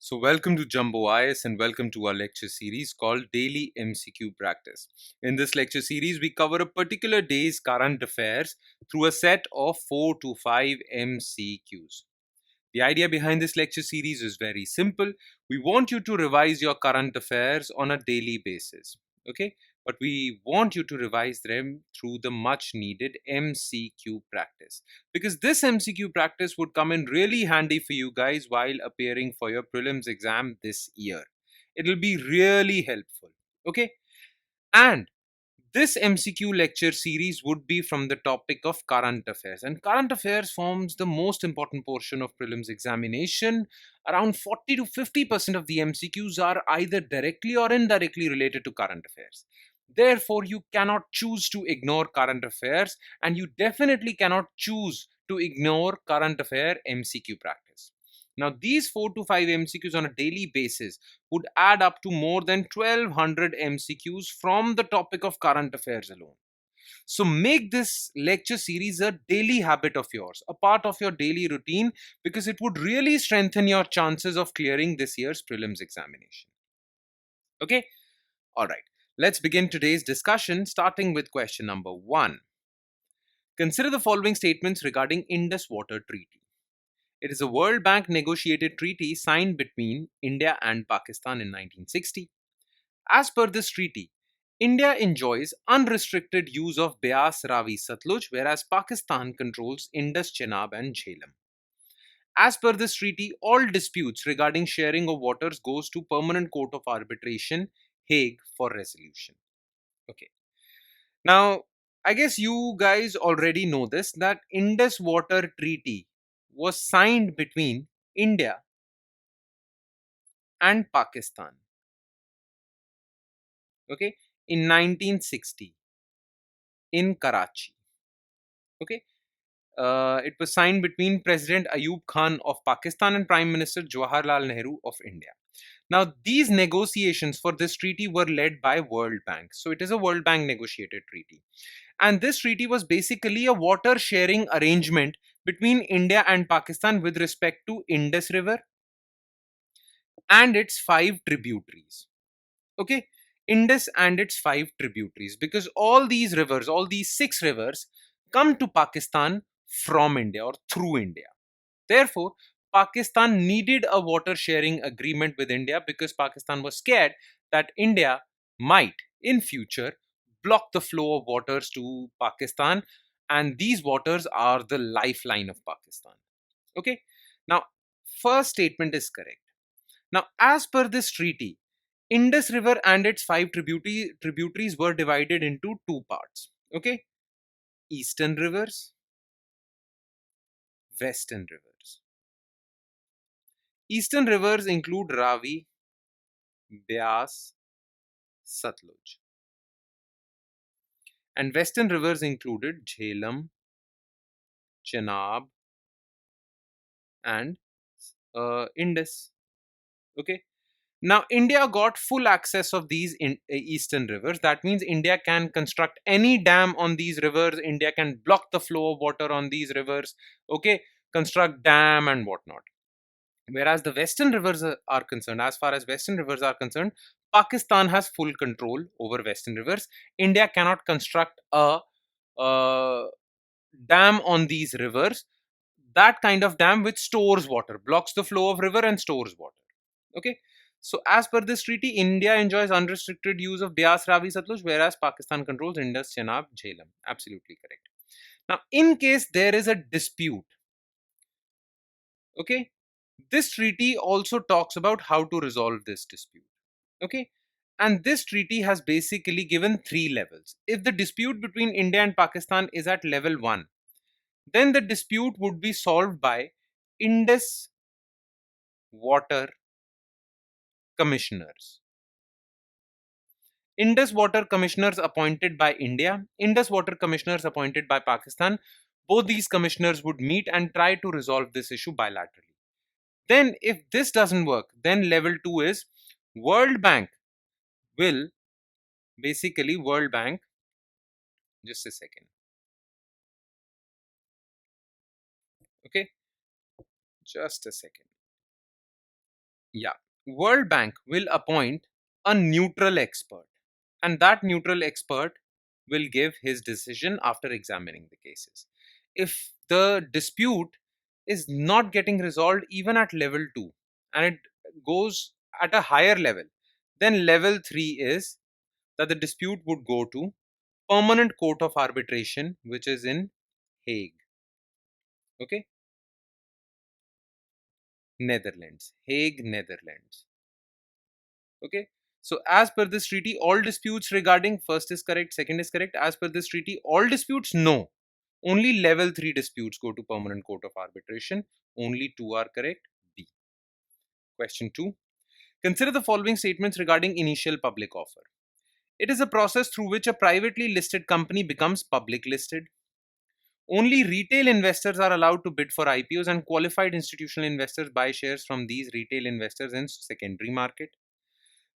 So, welcome to Jumbo IS and welcome to our lecture series called Daily MCQ Practice. In this lecture series, we cover a particular day's current affairs through a set of 4 to 5 MCQs. The idea behind this lecture series is very simple. We want you to revise your current affairs on a daily basis. Okay? But we want you to revise them through the much needed MCQ practice. Because this MCQ practice would come in really handy for you guys while appearing for your prelims exam this year. It'll be really helpful. Okay? And this MCQ lecture series would be from the topic of current affairs, and current affairs forms the most important portion of prelims examination. Around 40 to 50% of the MCQs are either directly or indirectly related to current affairs. Therefore, you cannot choose to ignore current affairs, and you definitely cannot choose to ignore current affair MCQ practice. Now, these 4 to 5 MCQs on a daily basis would add up to more than 1200 MCQs from the topic of current affairs alone. So make this lecture series a daily habit of yours, a part of your daily routine, because it would really strengthen your chances of clearing this year's prelims examination. Okay? All right. Let's begin today's discussion starting with question number 1. Consider the following statements regarding Indus Water Treaty. It is a World Bank negotiated treaty signed between India and Pakistan in 1960. As per this treaty, India enjoys unrestricted use of Beas, Ravi, Satluj, whereas Pakistan controls Indus, Chenab, and Jhelum. As per this treaty, all disputes regarding sharing of waters goes to Permanent Court of Arbitration, Hague, for resolution. Okay. Now, I guess you guys already know this, that Indus Water Treaty was signed between India and Pakistan. Okay, in 1960 in Karachi. Okay, it was signed between President Ayub Khan of Pakistan and Prime Minister Jawaharlal Nehru of India. Now, these negotiations for this treaty were led by World Bank. So it is a World Bank negotiated treaty. And this treaty was basically a water sharing arrangement between India and Pakistan with respect to Indus River and its 5 tributaries. Okay, Indus and its 5 tributaries, because all these rivers, all these 6 rivers come to Pakistan from India or through India. Therefore, Pakistan needed a water sharing agreement with India because Pakistan was scared that India might in future block the flow of waters to Pakistan, and these waters are the lifeline of Pakistan. Okay, now first statement is correct. Now, as per this treaty, Indus River and its 5 tributaries were divided into 2 parts. Okay, Eastern rivers, Western rivers. Eastern rivers include Ravi, Beas, Satluj. And western rivers included Jhelum, Chenab, and Indus. Okay. Now, India got full access of these eastern rivers. That means India can construct any dam on these rivers. India can block the flow of water on these rivers. Okay, construct dam and whatnot. Whereas the western rivers are concerned, as far as western rivers are concerned, Pakistan has full control over western rivers. India cannot construct a dam on these rivers, that kind of dam which stores water, blocks the flow of river and stores water. Okay. So as per this treaty, India enjoys unrestricted use of Beas, Ravi, Satluj, whereas Pakistan controls Indus, Chenab, Jhelum. Absolutely correct. Now, in case there is a dispute, okay, this treaty also talks about how to resolve this dispute. Okay, and this treaty has basically given 3 levels. If the dispute between India and Pakistan is at level 1, then the dispute would be solved by Indus Water Commissioners. Indus Water Commissioners appointed by India, Indus Water Commissioners appointed by Pakistan. Both these commissioners would meet and try to resolve this issue bilaterally. Then, if this doesn't work, then level 2 is World Bank will World Bank, just a second. Okay, just a second. Yeah. World Bank will appoint a neutral expert, and that neutral expert will give his decision after examining the cases. If the dispute is not getting resolved even at level 2 and it goes at a higher level, then level 3 is that the dispute would go to Permanent Court of Arbitration, which is in Hague. Okay, Netherlands, Hague, Netherlands. Okay, so as per this treaty, all disputes regarding first is correct, second is correct. As per this treaty, all disputes no. Only level 3 disputes go to Permanent Court of Arbitration. Only 2 are correct. B. Question 2. Consider the following statements regarding initial public offer. It is a process through which a privately listed company becomes public listed. Only retail investors are allowed to bid for IPOs, and qualified institutional investors buy shares from these retail investors in secondary market.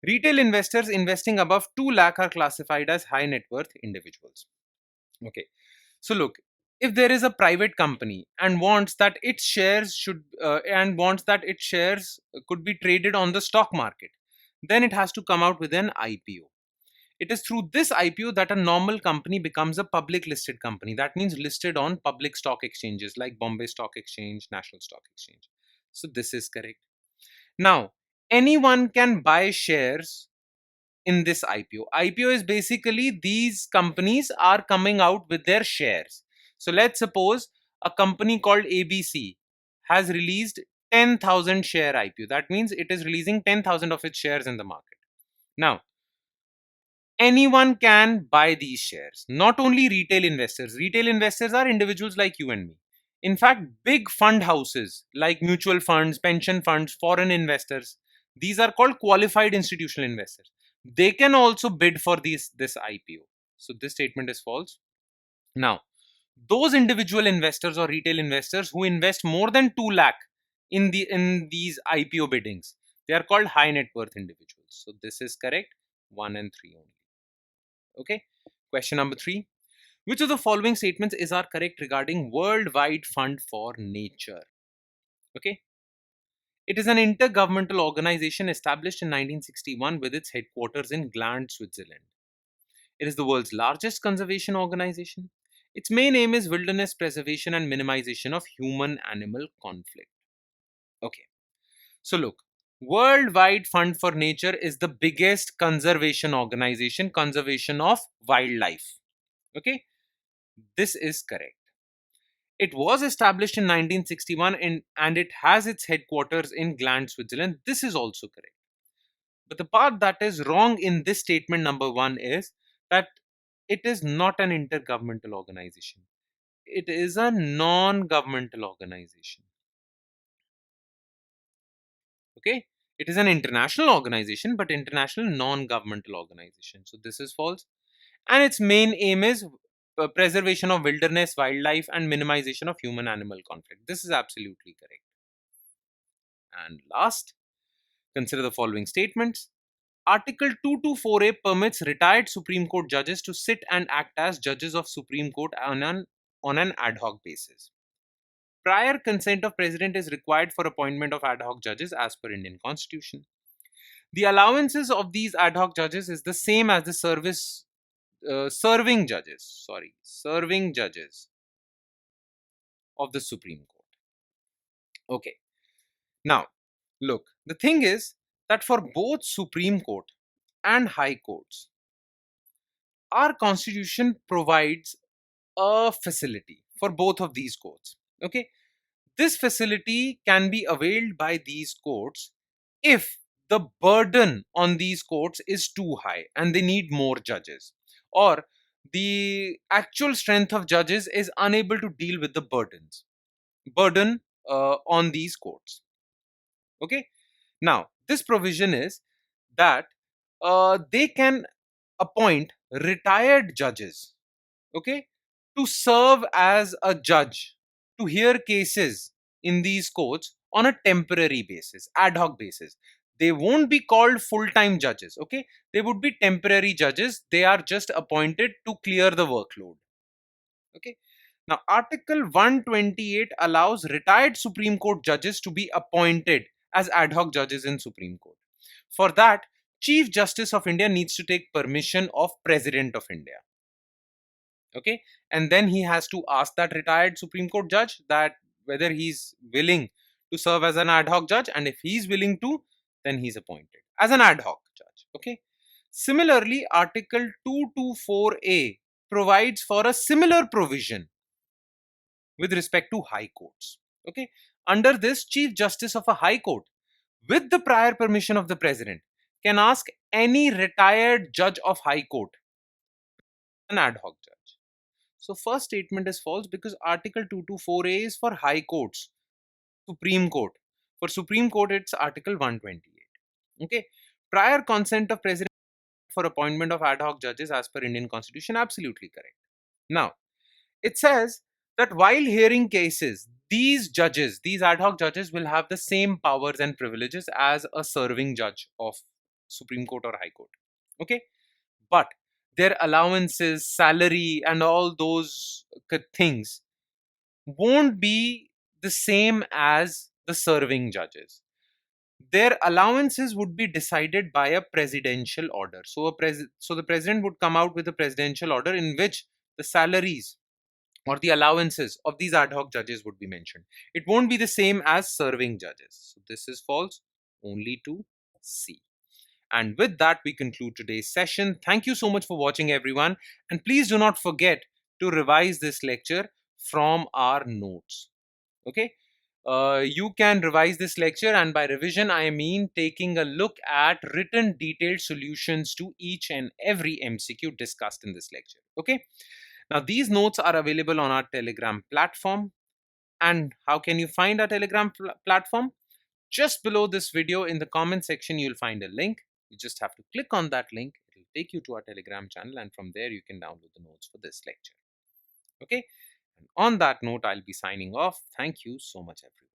Retail investors investing above 2 lakh are classified as high net worth individuals. Okay. So look, if there is a private company and wants that its shares could be traded on the stock market, then it has to come out with an IPO. It is through this IPO that a normal company becomes a public listed company. That means listed on public stock exchanges like Bombay Stock Exchange, National Stock Exchange. So this is correct. Now, anyone can buy shares in this IPO. IPO is basically these companies are coming out with their shares. So let's suppose a company called ABC has released 10,000 share IPO. That means it is releasing 10,000 of its shares in the market. Now, anyone can buy these shares, not only retail investors. Retail investors are individuals like you and me. In fact, big fund houses like mutual funds, pension funds, foreign investors, these are called qualified institutional investors. They can also bid for this IPO. So this statement is false. Now, those individual investors or retail investors who invest more than 2 lakh in these IPO biddings, they are called high net worth individuals. So this is correct. 1 and 3 only. Okay. Question number 3. Which of the following statements is are correct regarding Worldwide Fund for Nature? Okay. It is an intergovernmental organization established in 1961 with its headquarters in Gland, Switzerland. It is the world's largest conservation organization. Its main aim is wilderness preservation and minimization of human-animal conflict. Okay. So look, Worldwide Fund for Nature is the biggest conservation organization, conservation of wildlife. Okay. This is correct. It was established in 1961 and it has its headquarters in Gland, Switzerland. This is also correct. But the part that is wrong in this statement number 1 is that it is not an intergovernmental organization. It is a non-governmental organization. Okay? It is an international organization, but international non-governmental organization. So this is false. And its main aim is preservation of wilderness, wildlife, and minimization of human-animal conflict. This is absolutely correct. And last, consider the following statements. Article 224A permits retired Supreme Court judges to sit and act as judges of Supreme Court on an ad hoc basis. Prior consent of President is required for appointment of ad hoc judges as per Indian Constitution. The allowances of these ad hoc judges is the same as the serving judges of the Supreme Court. Okay. Now, look, the thing is that for both Supreme Court and High Courts, our Constitution provides a facility for both of these courts. Okay. This facility can be availed by these courts if the burden on these courts is too high and they need more judges, or the actual strength of judges is unable to deal with the burden on these courts. Okay. Now, this provision is that they can appoint retired judges, okay, to serve as a judge to hear cases in these courts on a temporary basis, ad hoc basis. They won't be called full-time judges, okay? They would be temporary judges. They are just appointed to clear the workload, okay? Now, Article 128 allows retired Supreme Court judges to be appointed as ad hoc judges in Supreme Court. For that, Chief Justice of India needs to take permission of President of India. Okay, and then he has to ask that retired Supreme Court judge that whether he's willing to serve as an ad hoc judge, and if he's willing to, then he's appointed as an ad hoc judge. Okay, similarly, Article 224A provides for a similar provision with respect to high courts. Okay, under this, Chief Justice of a high court, with the prior permission of the president, can ask any retired judge of high court an ad hoc judge. So first statement is false because Article 224A is for high courts, Supreme Court. For Supreme Court, it's Article 128. Okay, prior consent of president for appointment of ad hoc judges as per Indian Constitution, absolutely correct. Now, it says that while hearing cases, these judges, these ad hoc judges will have the same powers and privileges as a serving judge of Supreme Court or High Court. Okay, but their allowances, salary, and all those things won't be the same as the serving judges. Their allowances would be decided by a presidential order. So, so the president would come out with a presidential order in which the salaries or the allowances of these ad hoc judges would be mentioned. It won't be the same as serving judges. So this is false. Only to C. And with that, we conclude today's session. Thank you so much for watching, everyone. And please do not forget to revise this lecture from our notes. Okay. You can revise this lecture, and by revision, I mean taking a look at written detailed solutions to each and every MCQ discussed in this lecture. Okay. Now, these notes are available on our Telegram platform. And how can you find our Telegram platform? Just below this video in the comment section, you'll find a link. You just have to click on that link. It will take you to our Telegram channel, and from there you can download the notes for this lecture. Okay. And on that note, I'll be signing off. Thank you so much, everyone.